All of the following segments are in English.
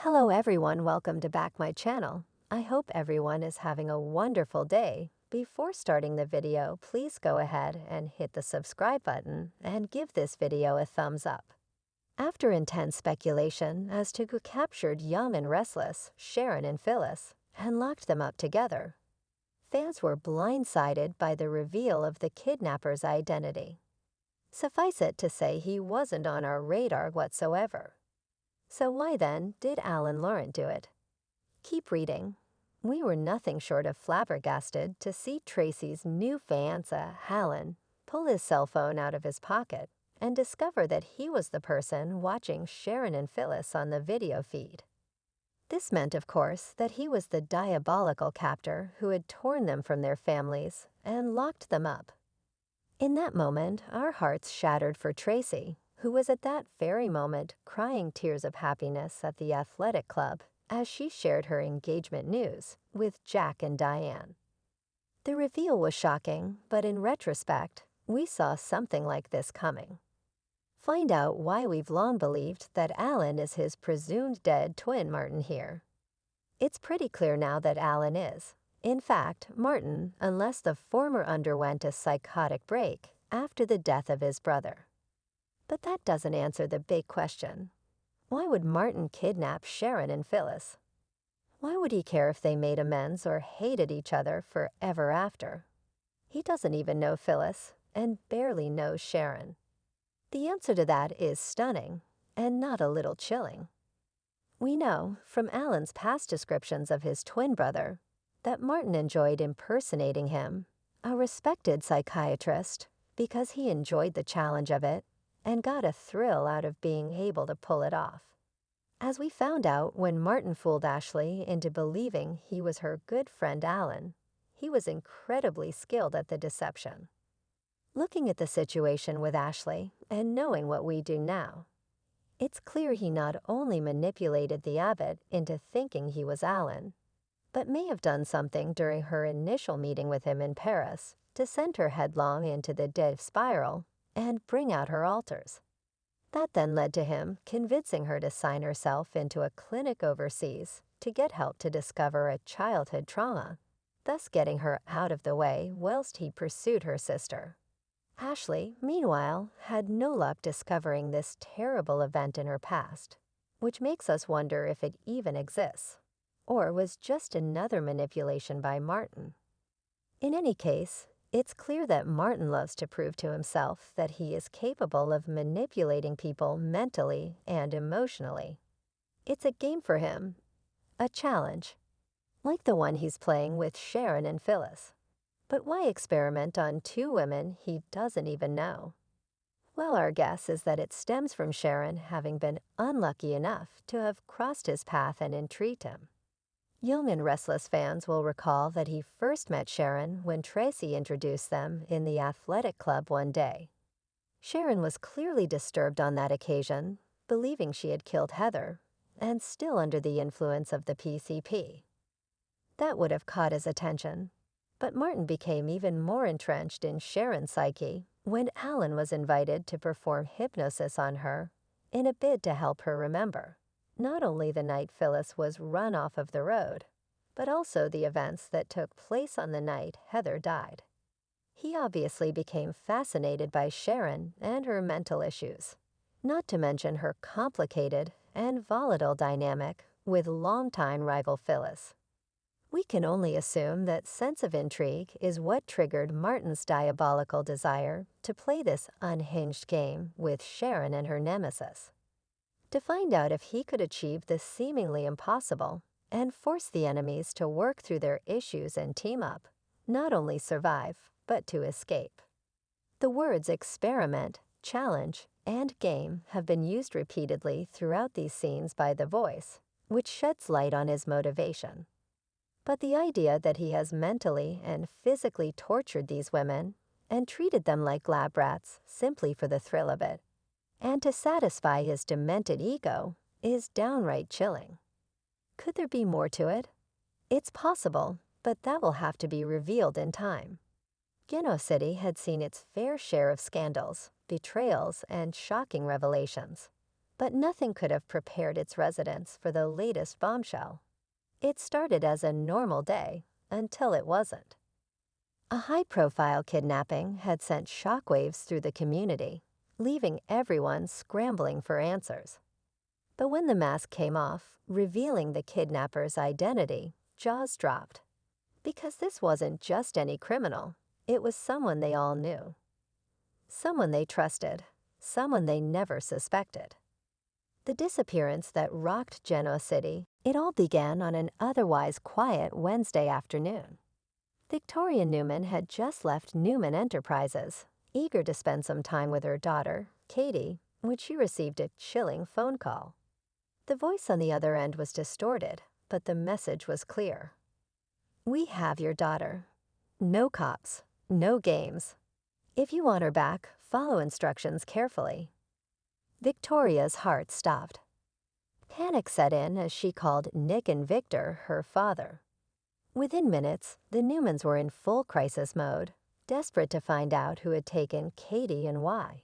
Hello everyone, welcome to back my channel. I hope everyone is having a wonderful day. Before starting the video, please go ahead and hit the subscribe button and give this video a thumbs up. After intense speculation as to who captured Young and Restless, Sharon and Phyllis, and locked them up together, fans were blindsided by the reveal of the kidnapper's identity. Suffice it to say he wasn't on our radar whatsoever. So why then did Alan Lauren do it? Keep reading. We were nothing short of flabbergasted to see Tracy's new fiancé, Alan, pull his cell phone out of his pocket and discover that he was the person watching Sharon and Phyllis on the video feed. This meant, of course, that he was the diabolical captor who had torn them from their families and locked them up. In that moment, our hearts shattered for Tracy, who was at that very moment crying tears of happiness at the athletic club as she shared her engagement news with Jack and Diane. The reveal was shocking, but in retrospect, we saw something like this coming. Find out why we've long believed that Alan is his presumed dead twin Martin here. It's pretty clear now that Alan is, in fact, Martin, unless the former underwent a psychotic break after the death of his brother. But that doesn't answer the big question. Why would Martin kidnap Sharon and Phyllis? Why would he care if they made amends or hated each other forever after? He doesn't even know Phyllis and barely knows Sharon. The answer to that is stunning and not a little chilling. We know, from Alan's past descriptions of his twin brother, that Martin enjoyed impersonating him, a respected psychiatrist, because he enjoyed the challenge of it and got a thrill out of being able to pull it off. As we found out when Martin fooled Ashley into believing he was her good friend Alan, he was incredibly skilled at the deception. Looking at the situation with Ashley and knowing what we do now, it's clear he not only manipulated the abbot into thinking he was Alan, but may have done something during her initial meeting with him in Paris to send her headlong into the death spiral and bring out her alters. That then led to him convincing her to sign herself into a clinic overseas to get help to discover a childhood trauma, thus getting her out of the way whilst he pursued her sister. Ashley, meanwhile, had no luck discovering this terrible event in her past, which makes us wonder if it even exists, or was just another manipulation by Martin. In any case, it's clear that Martin loves to prove to himself that he is capable of manipulating people mentally and emotionally. It's a game for him, a challenge, like the one he's playing with Sharon and Phyllis. But why experiment on two women he doesn't even know? Well, our guess is that it stems from Sharon having been unlucky enough to have crossed his path and intrigued him. Young and Restless fans will recall that he first met Sharon when Tracy introduced them in the athletic club one day. Sharon was clearly disturbed on that occasion, believing she had killed Heather, and still under the influence of the PCP. That would have caught his attention, but Martin became even more entrenched in Sharon's psyche when Alan was invited to perform hypnosis on her in a bid to help her remember not only the night Phyllis was run off of the road, but also the events that took place on the night Heather died. He obviously became fascinated by Sharon and her mental issues, not to mention her complicated and volatile dynamic with longtime rival Phyllis. We can only assume that sense of intrigue is what triggered Martin's diabolical desire to play this unhinged game with Sharon and her nemesis. To find out if he could achieve the seemingly impossible and force the enemies to work through their issues and team up, not only survive, but to escape. The words experiment, challenge, and game have been used repeatedly throughout these scenes by The Voice, which sheds light on his motivation. But the idea that he has mentally and physically tortured these women and treated them like lab rats simply for the thrill of it, and to satisfy his demented ego, is downright chilling. Could there be more to it? It's possible, but that will have to be revealed in time. Geno City had seen its fair share of scandals, betrayals, and shocking revelations. But nothing could have prepared its residents for the latest bombshell. It started as a normal day until it wasn't. A high-profile kidnapping had sent shockwaves through the community, leaving everyone scrambling for answers. But when the mask came off, revealing the kidnapper's identity, jaws dropped. Because this wasn't just any criminal, it was someone they all knew. Someone they trusted, someone they never suspected. The disappearance that rocked Genoa City, it all began on an otherwise quiet Wednesday afternoon. Victoria Newman had just left Newman Enterprises, eager to spend some time with her daughter, Katie, when she received a chilling phone call. The voice on the other end was distorted, but the message was clear. "We have your daughter. No cops, no games. If you want her back, follow instructions carefully." Victoria's heart stopped. Panic set in as she called Nick and Victor her father. Within minutes, the Newmans were in full crisis mode, desperate to find out who had taken Katie and why.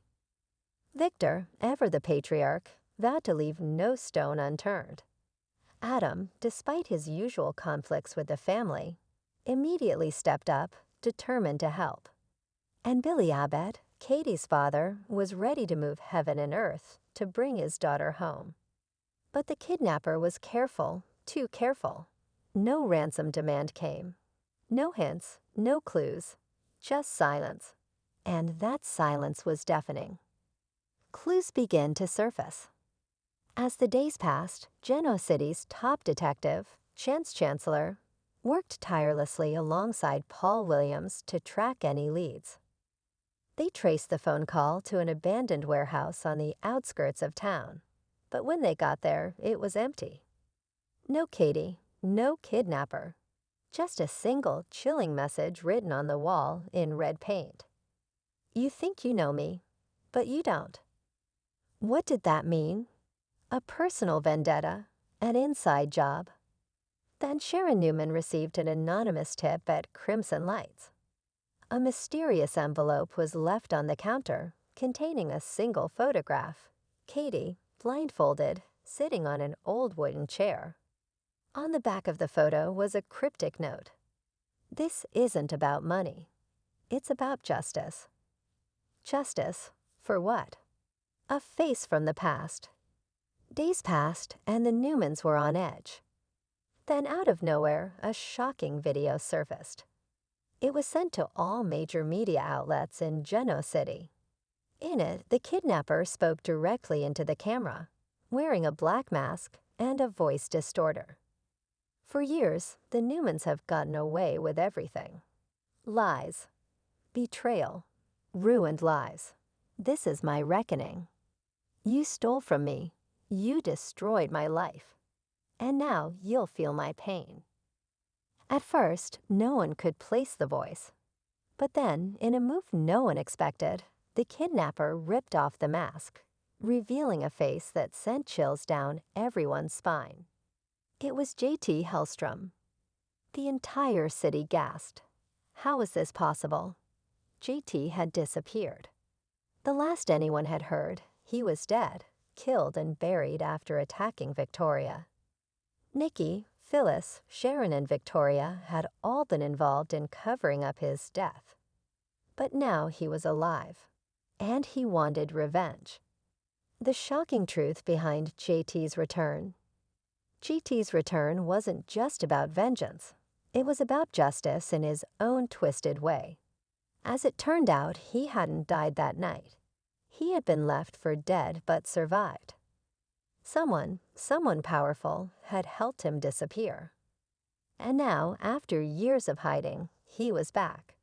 Victor, ever the patriarch, vowed to leave no stone unturned. Adam, despite his usual conflicts with the family, immediately stepped up, determined to help. And Billy Abbott, Katie's father, was ready to move heaven and earth to bring his daughter home. But the kidnapper was careful, too careful. No ransom demand came. No hints, no clues, just silence. And that silence was deafening. Clues began to surface. As the days passed, Genoa City's top detective, Chance Chancellor, worked tirelessly alongside Paul Williams to track any leads. They traced the phone call to an abandoned warehouse on the outskirts of town, but when they got there, it was empty. No Katie, no kidnapper, just a single chilling message written on the wall in red paint. "You think you know me, but you don't." What did that mean? A personal vendetta, an inside job. Then Sharon Newman received an anonymous tip at Crimson Lights. A mysterious envelope was left on the counter, containing a single photograph. Katie, blindfolded, sitting on an old wooden chair. On the back of the photo was a cryptic note. "This isn't about money. It's about justice." Justice for what? A face from the past. Days passed, and the Newmans were on edge. Then out of nowhere, a shocking video surfaced. It was sent to all major media outlets in Genoa City. In it, the kidnapper spoke directly into the camera, wearing a black mask and a voice distorter. For years, the Newmans have gotten away with everything. Lies, betrayal, ruined lives. This is my reckoning. You stole from me. You destroyed my life. And now you'll feel my pain. At first, no one could place the voice. But then, in a move no one expected, the kidnapper ripped off the mask, revealing a face that sent chills down everyone's spine. It was J.T. Hellstrom. The entire city gasped. How was this possible? J.T. had disappeared. The last anyone had heard, he was dead, killed and buried after attacking Victoria. Nikki, Phyllis, Sharon, and Victoria had all been involved in covering up his death. But now he was alive, and he wanted revenge. The shocking truth behind JT's return. JT's return wasn't just about vengeance. It was about justice in his own twisted way. As it turned out, he hadn't died that night. He had been left for dead but survived. Someone powerful had helped him disappear. And now, after years of hiding, he was back.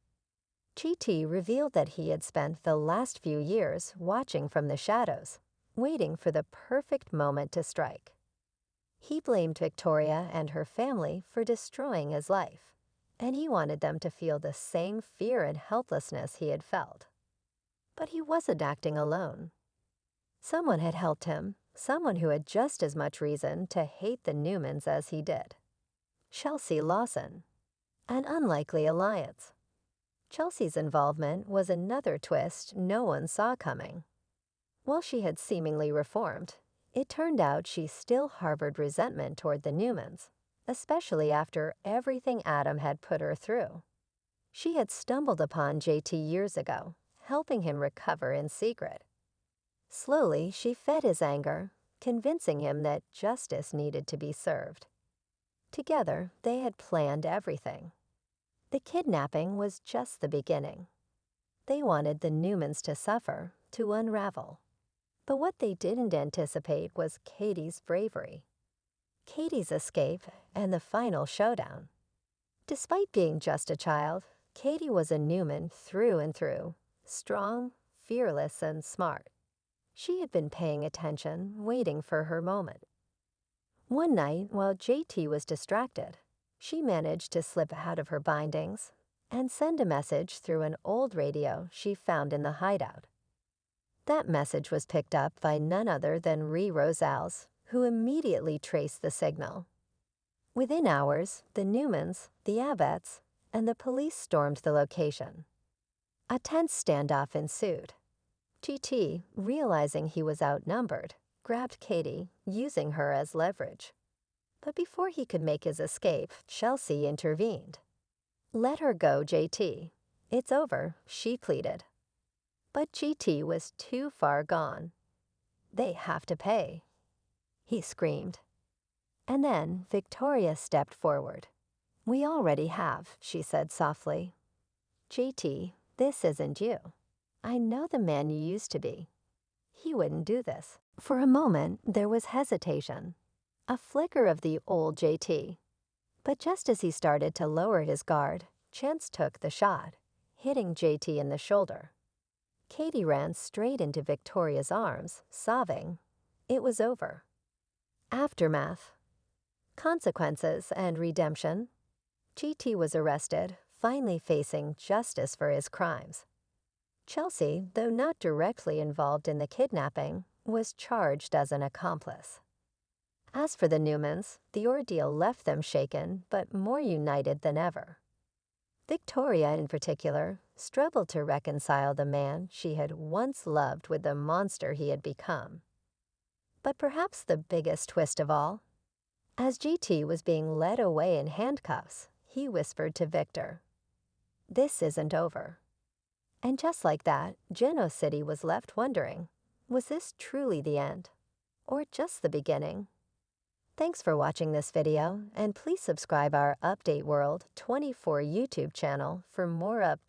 GT revealed that he had spent the last few years watching from the shadows, waiting for the perfect moment to strike. He blamed Victoria and her family for destroying his life, and he wanted them to feel the same fear and helplessness he had felt. But he wasn't acting alone. Someone had helped him, someone who had just as much reason to hate the Newmans as he did. Chelsea Lawson. An unlikely alliance. Chelsea's involvement was another twist no one saw coming. While she had seemingly reformed, It turned out she still harbored resentment toward the Newmans, especially after everything Adam had put her through. She had stumbled upon JT years ago, helping him recover in secret. Slowly, she fed his anger, convincing him that justice needed to be served. Together, they had planned everything. The kidnapping was just the beginning. They wanted the Newmans to suffer, to unravel. But what they didn't anticipate was Katie's bravery. Katie's escape and the final showdown. Despite being just a child, Katie was a Newman through and through, strong, fearless, and smart. She had been paying attention, waiting for her moment. One night, while JT was distracted, she managed to slip out of her bindings and send a message through an old radio she found in the hideout. That message was picked up by none other than Ree Rosales, who immediately traced the signal. Within hours, the Newmans, the Abbotts, and the police stormed the location. A tense standoff ensued. GT, realizing he was outnumbered, grabbed Katie, using her as leverage. But before he could make his escape, Chelsea intervened. "Let her go, JT. It's over," she pleaded. But GT was too far gone. "They have to pay," he screamed. And then Victoria stepped forward. "We already have," she said softly. "JT, this isn't you. I know the man you used to be. He wouldn't do this." For a moment, there was hesitation, a flicker of the old JT. But just as he started to lower his guard, Chance took the shot, hitting JT in the shoulder. Katie ran straight into Victoria's arms, sobbing. It was over. Aftermath. Consequences and redemption. GT was arrested, finally facing justice for his crimes. Chelsea, though not directly involved in the kidnapping, was charged as an accomplice. As for the Newmans, the ordeal left them shaken but more united than ever. Victoria, in particular, struggled to reconcile the man she had once loved with the monster he had become. But perhaps the biggest twist of all, as GT was being led away in handcuffs, he whispered to Victor, "This isn't over." And just like that, Geno City was left wondering, was this truly the end? Or just the beginning? Thanks for watching this video, and please subscribe our Update World 24 YouTube channel for more updates.